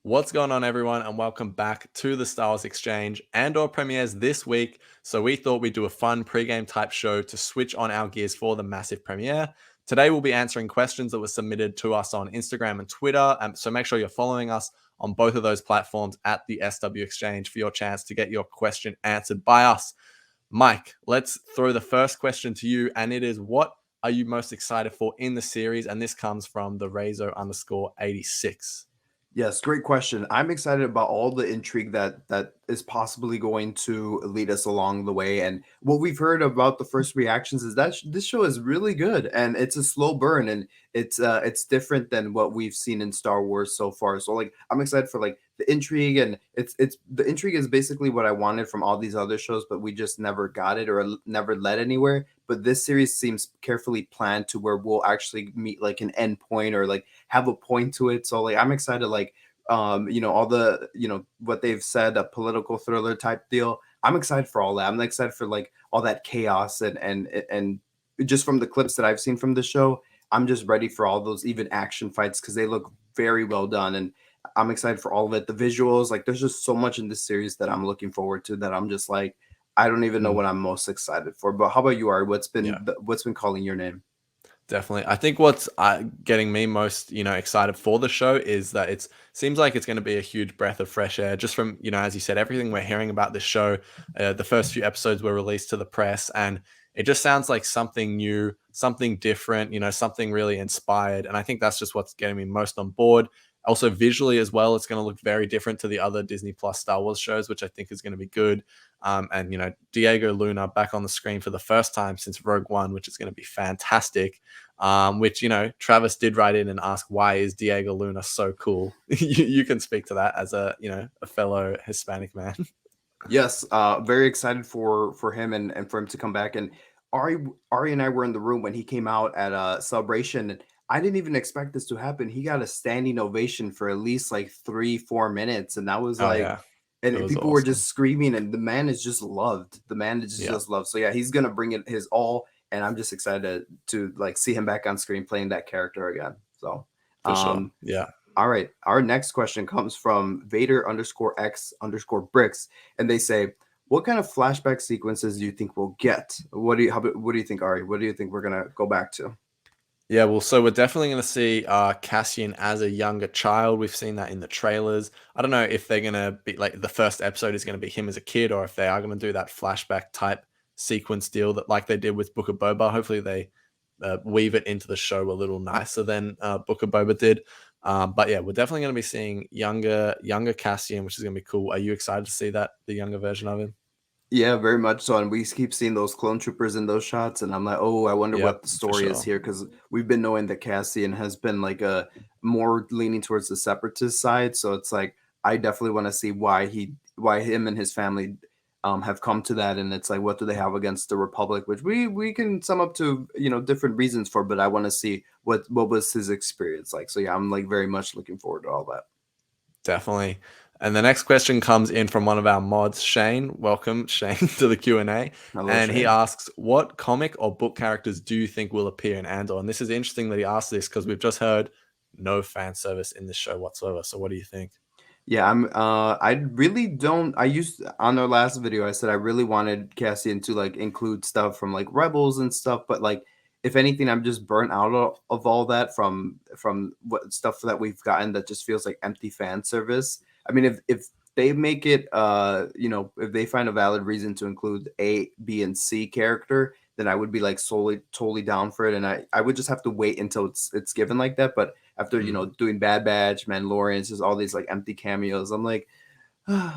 What's going on, everyone, and welcome back to the Star Wars Exchange. Andor premieres this week, so we thought we'd do a fun pre-game type show to switch on our gears for the massive premiere. Today, we'll be answering questions that were submitted to us on Instagram and Twitter, so make sure you're following us on both of those platforms at the SW Exchange for your chance to get your question answered by us. Mike, let's throw the first question to you, and it is, what are you most excited for in the series? And this comes from the Rezo_86. Yes, great question. I'm excited about all the intrigue that is possibly going to lead us along the way. And what we've heard about the first reactions is that this show is really good, and it's a slow burn, and it's different than what we've seen in Star Wars so far. So like I'm excited for like the intrigue, and it's the intrigue is basically what I wanted from all these other shows, but we just never got it or never led anywhere. But this series seems carefully planned to where we'll actually meet like an end point or like have a point to it. So like I'm excited, like all the what they've said, a political thriller type deal. I'm excited for all that. I'm excited for like all that chaos and just from the clips that I've seen from the show, I'm just ready for all those even action fights because they look very well done, and I'm excited for all of it. The visuals, like there's just so much in this series that I'm looking forward to that I'm just like I don't even know what I'm most excited for. But how about you, Ari? What's been calling your name? Definitely. I think what's getting me most, excited for the show is that it seems like it's going to be a huge breath of fresh air. Just from, as you said, everything we're hearing about this show. The first few episodes were released to the press, and it just sounds like something new, something different, something really inspired. And I think that's just what's getting me most on board. Also, visually as well, it's going to look very different to the other Disney Plus Star Wars shows, which I think is going to be good. And Diego Luna back on the screen for the first time since Rogue One, which is going to be fantastic. Which Travis did write in and ask, why is Diego Luna so cool? You can speak to that as a fellow Hispanic man. Yes, very excited for him and for him to come back. And Ari and I were in the room when he came out at a celebration. And I didn't even expect this to happen. He got a standing ovation for at least like 3-4 minutes, and that was Oh like, yeah, it and was people were awesome. just screaming, and the man is just loved. The man is Yeah, just loved. So yeah, he's gonna bring it his all, and I'm just excited to like see him back on screen playing that character again. So, for sure. um, Yeah. all right. Our next question comes from Vader_X_Bricks, and they say, "What kind of flashback sequences do you think we'll get? What do you think, Ari? What do you think we're gonna go back to?" Yeah, well, so we're definitely going to see Cassian as a younger child. We've seen that in the trailers. I don't know if they're going to be like the first episode is going to be him as a kid, or if they are going to do that flashback type sequence deal that like they did with Book of Boba. Hopefully, they weave it into the show a little nicer than Book of Boba did. But yeah, we're definitely going to be seeing younger Cassian, which is going to be cool. Are you excited to see that the younger version of him? Yeah, very much so. And we keep seeing those clone troopers in those shots, and I'm like, oh, I wonder Yep, what the for story is sure. here because we've been knowing that Cassian has been like a more leaning towards the separatist side. So it's like I definitely want to see why him and his family have come to that, and it's like what do they have against the Republic, which we can sum up to different reasons for, but I want to see what was his experience like. So yeah, I'm like very much looking forward to all that. Definitely. And the next question comes in from one of our mods, Shane. Welcome, Shane, to the Q&A. Hello, And he Shane. asks, what comic or book characters do you think will appear in Andor? And this is interesting that he asked this because we've just heard no fan service in this show whatsoever. So what do you think? Yeah, I really don't. I used on our last video, I said I really wanted Cassian to like include stuff from like Rebels and stuff, but like if anything, I'm just burnt out of all that from what stuff that we've gotten that just feels like empty fan service. I mean, if they make it if they find a valid reason to include A, B, and C character, then I would be like solely totally down for it. And I would just have to wait until it's given like that. But after doing Bad Batch, Mandalorian, it's just all these like empty cameos. I'm like,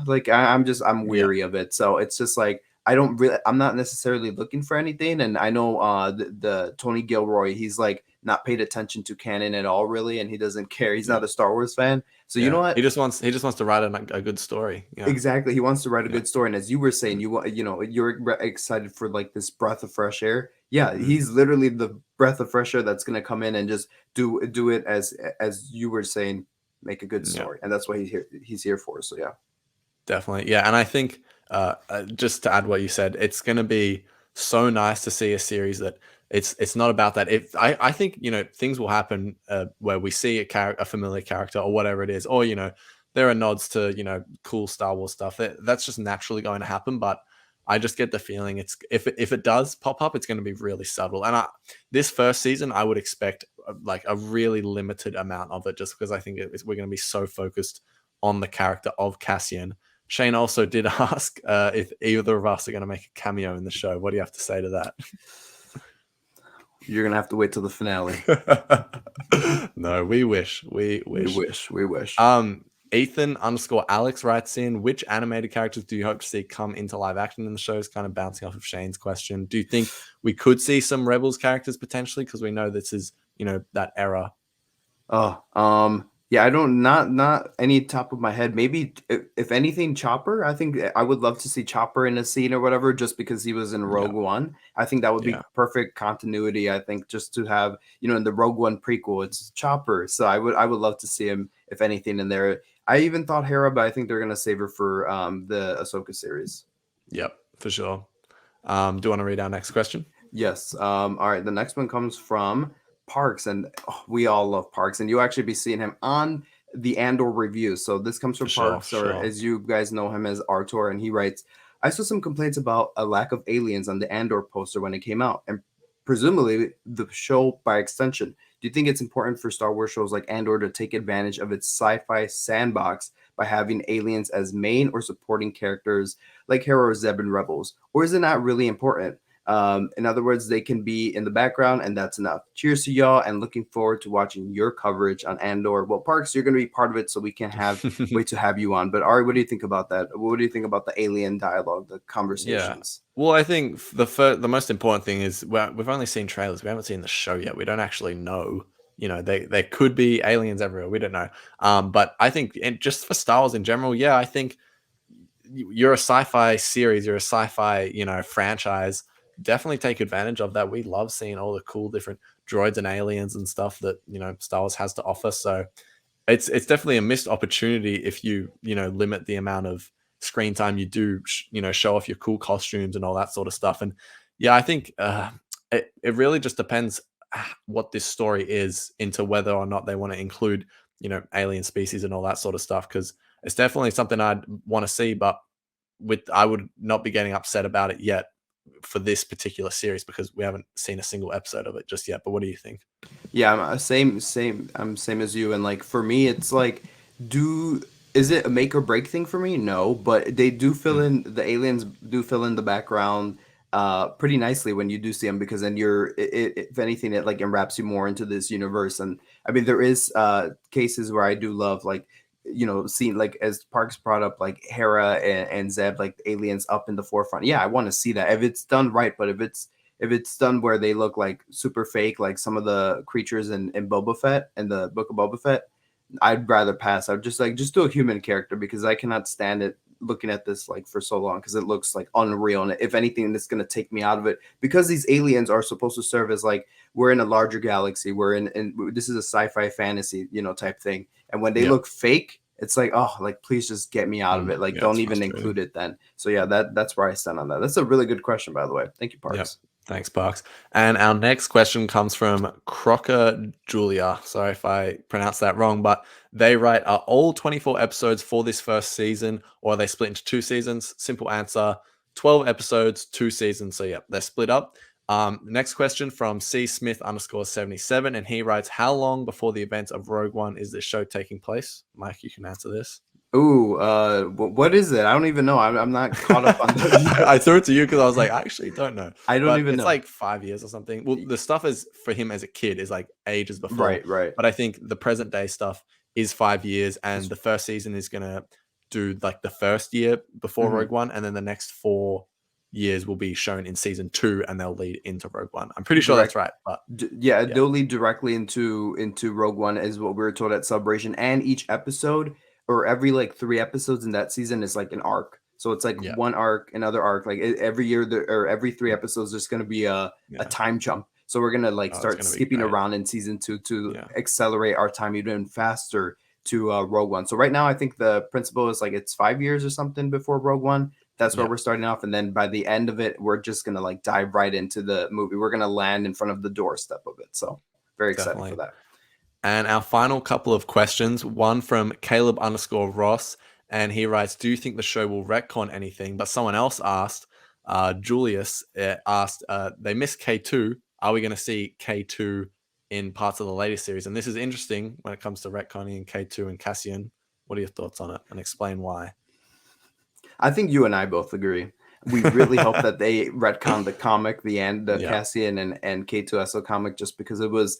like I'm Yeah. weary of it. So it's just like I'm not necessarily looking for anything. And I know the Tony Gilroy, he's like not paid attention to canon at all, really, and he doesn't care. He's Yeah. not a Star Wars fan. So you know Yeah. He what? just wants to write a good story. Yeah. Exactly. He wants to write a Yeah. good story. And as you were saying, you're excited for like this breath of fresh air. Yeah, Mm. he's literally the breath of fresh air that's gonna come in and just do it as you were saying, make a good Yeah. story. And that's what he's here for. So yeah. Definitely. Yeah. And I think just to add what you said, it's going to be so nice to see a series that it's not about that. If I think, things will happen where we see a familiar character or whatever it is, or, there are nods to, cool Star Wars stuff. That's just naturally going to happen. But I just get the feeling it's if it does pop up, it's going to be really subtle. And this first season, I would expect like a really limited amount of it, just because I think we're going to be so focused on the character of Cassian. Shane also did ask if either of us are going to make a cameo in the show. What do you have to say to that? You're gonna have to wait till the finale. No, we wish. We wish. We wish. Ethan_Alex writes in, which animated characters do you hope to see come into live action in the shows? Kind of bouncing off of Shane's question. Do you think we could see some Rebels characters potentially? Because we know this is, that era. Yeah, I don't not any top of my head. Maybe if anything, Chopper. I think I would love to see Chopper in a scene or whatever, just because he was in Rogue One. I think that would be perfect continuity. I think just to have, in the Rogue One prequel, it's Chopper. So I would love to see him, if anything, in there. I even thought Hera, but I think they're gonna save her for the Ahsoka series. Yep, for sure. Do you want to read our next question? Yes. All right. The next one comes from Parks, and we all love Parks, and you'll actually be seeing him on the Andor review. So this comes from Parks, or as you guys know him as Artor, and he writes, I saw some complaints about a lack of aliens on the Andor poster when it came out, and presumably the show by extension. Do you think it's important for Star Wars shows like Andor to take advantage of its sci-fi sandbox by having aliens as main or supporting characters like Hera or Zeb in Rebels? Or is it not really important? In other words, they can be in the background and that's enough. Cheers to y'all, and looking forward to watching your coverage on Andor. Well, Parks, you're going to be part of it, so we can wait to have you on. But Ari, what do you think about that? What do you think about the alien dialogue, the conversations? Yeah. Well, I think the most important thing is, we've only seen trailers. We haven't seen the show yet. We don't actually know. There could be aliens everywhere. We don't know. But I think, and just for Star Wars in general, I think you're a sci-fi series, you're a sci-fi, franchise. Definitely take advantage of that. We love seeing all the cool different droids and aliens and stuff that Star Wars has to offer. So it's definitely a missed opportunity if you limit the amount of screen time you do show off your cool costumes and all that sort of stuff. And I think it really just depends what this story is, into whether or not they want to include alien species and all that sort of stuff, because it's definitely something I'd want to see, but I would not be getting upset about it yet for this particular series, because we haven't seen a single episode of it just yet. But what do you think? Yeah, I'm same as you. And like, for me, it's like, is it a make or break thing for me? No, but they do fill in, the aliens do fill in the background pretty nicely when you do see them, because then if anything, it like enwraps you more into this universe. And I mean, there is cases where I do love, like, seeing, like, as Parks brought up, like Hera and Zeb, like aliens up in the forefront. Yeah, I want to see that if it's done right. But if it's done where they look like super fake, like some of the creatures in Boba Fett, in the Book of Boba Fett, I'd rather pass. I'd just do a human character, because I cannot stand it looking at this like for so long, because it looks like unreal. And if anything, it's going to take me out of it, because these aliens are supposed to serve as like, we're in a larger galaxy, we're in this is a sci-fi fantasy type thing, and when they look fake, it's like, oh, like, please just get me out of it. Like, don't even include it then. So yeah, that's where I stand on that. That's a really good question, by the way. Thank you, Parks. Yep. Thanks, Parks. And our next question comes from Crocker Julia. Sorry if I pronounced that wrong, but they write, are all 24 episodes for this first season, or are they split into 2 seasons? Simple answer, 12 episodes, 2 seasons. So yeah, they're split up. Next question from C Smith_77, and he writes, how long before the events of Rogue One is this show taking place? Mike, you can answer this. Ooh, what is it? I don't even know. I'm not caught up on that. I threw it to you because I was like, I actually don't know. I don't even know. It's like 5 years or something. Well, the stuff is for him as a kid is like ages before. Right. But I think the present day stuff is 5 years, and the first season is gonna do like the first year before Rogue One, and then the next 4 years will be shown in season 2, and they'll lead into Rogue One. I'm pretty sure that's right. But they'll lead directly into Rogue One, is what we were told at Celebration. And each episode, or every like 3 episodes in that season, is like an arc. So it's like one arc, another arc. Like every year, or every 3 episodes, there's going to be a time jump. So we're gonna like start skipping around in season 2 to accelerate our time even faster to Rogue One. So right now, I think the principle is like, it's 5 years or something before Rogue One. That's where we're starting off, and then by the end of it, we're just gonna like dive right into the movie. We're gonna land in front of the doorstep of it. So very excited for that. And our final couple of questions, one from Caleb_Ross, and he writes, do you think the show will retcon anything? But someone else asked, Julius asked, they missed K2. Are we going to see K2 in parts of the latest series? And this is interesting when it comes to retconning K2 and Cassian. What are your thoughts on it? And explain why. I think you and I both agree. We really hope that they retcon the comic, the Yeah. Cassian and K2SO comic, just because it was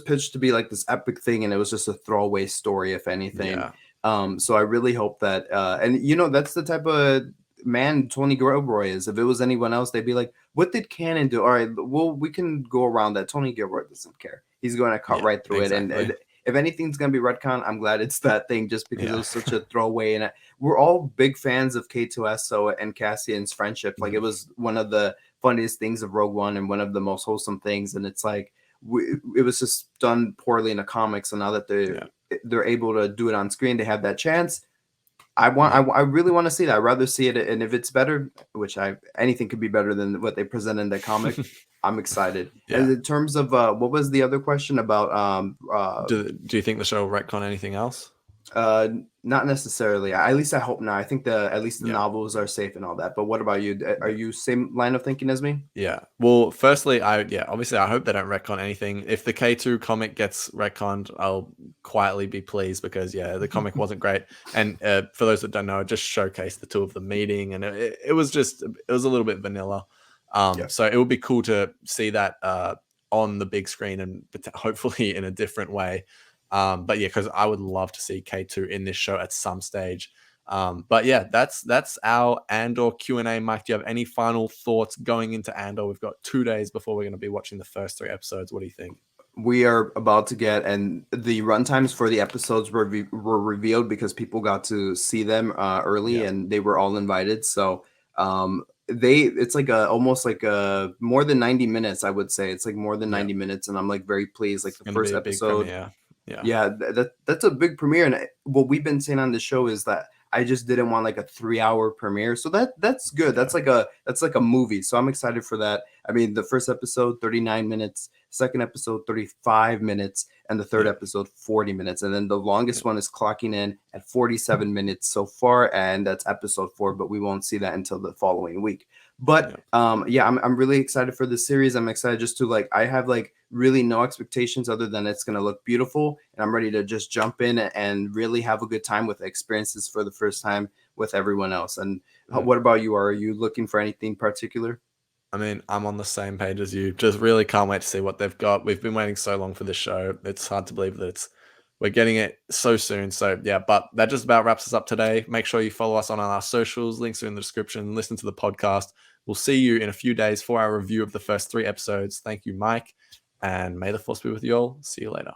pitched to be like this epic thing, and it was just a throwaway story, if anything. Yeah. So I really hope that, and that's the type of man Tony Gilroy is. If it was anyone else, they'd be like, "What did Canon do? All right, well, we can go around that." Tony Gilroy doesn't care. He's going to cut right through it, and if anything's gonna be retcon, I'm glad it's that thing, just because it was such a throwaway. And we're all big fans of K2SO and Cassian's friendship. Like, it was one of the funniest things of Rogue One and one of the most wholesome things. And it's like, it was just done poorly in the comics, and now that they're able to do it on screen, they have that chance. I really want to see that. I'd rather see it, and if it's better, which anything could be better than what they present in the comic, I'm excited. Yeah. And in terms of what was the other question about? Do you think the show will retcon anything else? Not necessarily. At least I hope not. I think at least the novels are safe and all that. But what about you? Are you same line of thinking as me? Yeah. Well, firstly, obviously I hope they don't retcon anything. If the K2 comic gets retconned, I'll quietly be pleased, because the comic wasn't great. And for those that don't know, it just showcased the two of them meeting, and it was a little bit vanilla. So it would be cool to see that on the big screen, and hopefully in a different way. But yeah, because I would love to see K2 in this show at some stage. But yeah, that's our Andor Q&A. Mike, do you have any final thoughts going into Andor? We've got 2 days before we're going to be watching the first 3 episodes. What do you think? We are about to get, and the runtimes for the episodes were revealed because people got to see them early, and they were all invited. So it's like almost like more than 90 minutes, I would say. It's like more than 90 minutes, and I'm like very pleased. Like, the first episode, that's a big premiere. And what we've been saying on the show is that I just didn't want like a 3-hour premiere. So that's good. That's like a movie. So I'm excited for that. I mean, the first episode 39 minutes, second episode 35 minutes, and the third episode 40 minutes. And then the longest one is clocking in at 47 minutes so far, and that's episode 4, but we won't see that until the following week. But I'm really excited for the series. I'm excited just to I have really no expectations other than it's going to look beautiful, and I'm ready to just jump in and really have a good time with the experiences for the first time with everyone else. And what about you? Are you looking for anything particular? I mean, I'm on the same page as you. Just really can't wait to see what they've got. We've been waiting so long for this show. It's hard to believe that we're getting it so soon. So yeah, but that just about wraps us up today. Make sure you follow us on our socials. Links are in the description. Listen to the podcast. We'll see you in a few days for our review of the first 3 episodes. Thank you, Mike. And may the force be with you all. See you later.